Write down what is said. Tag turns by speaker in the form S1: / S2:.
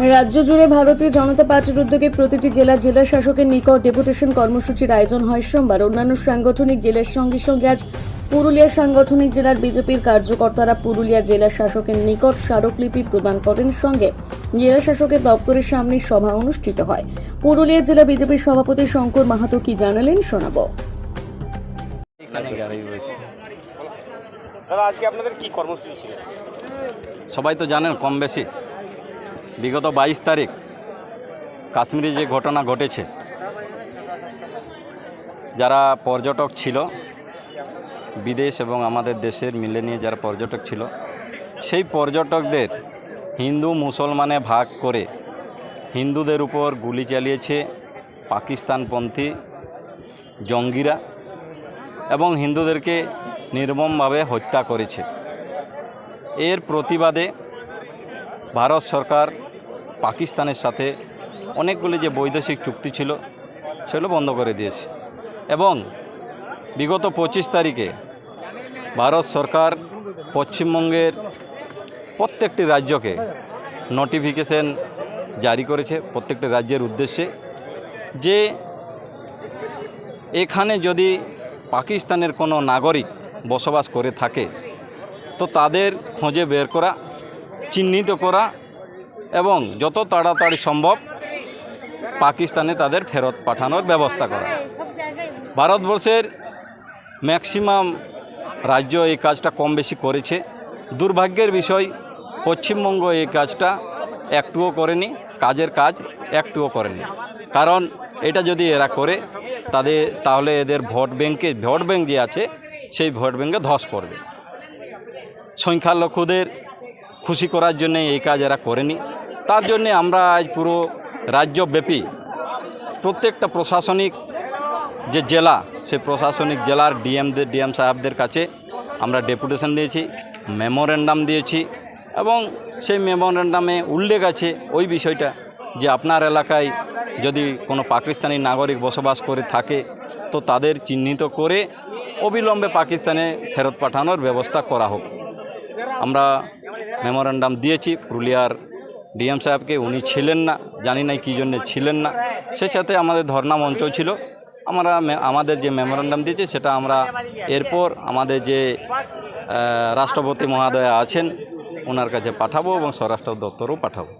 S1: রাজ্য জুড়ে ভারতীয় জনতা পার্টির উদ্যোগে প্রতিটি জেলা শাসকের নিকট ডেপুটেশন কর্মসূচির আয়োজন হয় সোমবার। অন্যান্য সাংগঠনিক জেলার সঙ্গে সঙ্গে আজ পুরুলিয়া সাংগঠনিক জেলার বিজেপির কার্যকর্তারা পুরুলিয়া জেলা শাসকের নিকট স্মারকলিপি প্রদান করেন। সঙ্গে জেলা শাসকের দপ্তরের সামনে সভা অনুষ্ঠিত হয়। পুরুলিয়া জেলা বিজেপির সভাপতি শঙ্কর মাহাতো কি জানালেন শোনাবো।
S2: দাদা, আজকে আপনাদের কি কর্মসূচি ছিল?
S3: সবাই তো জানেন কম বেশি, বিগত 22 তারিখ কাশ্মীরে যে ঘটনা ঘটেছে, যারা পর্যটক ছিল বিদেশ এবং আমাদের দেশের মিলে নিয়ে যারা পর্যটক ছিল, সেই পর্যটকদের হিন্দু মুসলমানে ভাগ করে হিন্দুদের উপর গুলি চালিয়েছে পাকিস্তানপন্থী জঙ্গিরা এবং হিন্দুদেরকে নির্মমভাবে হত্যা করেছে। এর প্রতিবাদে ভারত সরকার পাকিস্তানের সাথে অনেকগুলি যে বৈদেশিক চুক্তি ছিল সেগুলো বন্ধ করে দিয়েছে এবং বিগত 25 তারিখে ভারত সরকার পশ্চিমবঙ্গের প্রত্যেকটি রাজ্যকে নোটিফিকেশন জারি করেছে, প্রত্যেকটি রাজ্যের উদ্দেশ্যে, যে এখানে যদি পাকিস্তানের কোনো নাগরিক বসবাস করে থাকে তো তাদের খোঁজে বের করা, চিহ্নিত করা এবং যত তাড়াতাড়ি সম্ভব পাকিস্তানে তাদের ফেরত পাঠানোর ব্যবস্থা করা। ভারতবর্ষের ম্যাক্সিমাম রাজ্য এই কাজটা কম বেশি করেছে। দুর্ভাগ্যের বিষয় পশ্চিমবঙ্গ এই কাজটা একটুও করেনি, কাজের কাজ একটুও করেনি। কারণ এটা যদি এরা করে তাহলে এদের ভোট ব্যাংক যে আছে সেই ভোট ব্যাংকে ধস পড়বে। সংখ্যালঘুদের খুশি করার জন্য এই কাজ এরা করেনি। তার জন্যে আমরা আজ পুরো রাজ্যব্যাপী প্রত্যেকটা প্রশাসনিক যে জেলা, সেই প্রশাসনিক জেলার ডিএম সাহেবদের কাছে আমরা ডেপুটেশন দিয়েছি, মেমোরেন্ডাম দিয়েছি এবং সেই মেমোরেন্ডামে উল্লেখ আছে ওই বিষয়টা যে আপনার এলাকায় যদি কোনো পাকিস্তানি নাগরিক বসবাস করে থাকে তো তাদের চিহ্নিত করে অবিলম্বে পাকিস্তানে ফেরত পাঠানোর ব্যবস্থা করা হোক। আমরা মেমোরেন্ডাম দিয়েছি পুরুলিয়ার ডিএম সাহেবকে, উনি ছিলেন না, জানি না কী জন্যে ছিলেন না। সেই সাথে আমাদের ধর্ণা মঞ্চ ছিল। আমাদের যে মেমোরেন্ডাম দিয়েছি সেটা আমরা এরপর আমাদের যে রাষ্ট্রপতি মহোদয় আছেন ওনার কাছে পাঠাবো এবং স্বরাষ্ট্র দপ্তরও পাঠাবো।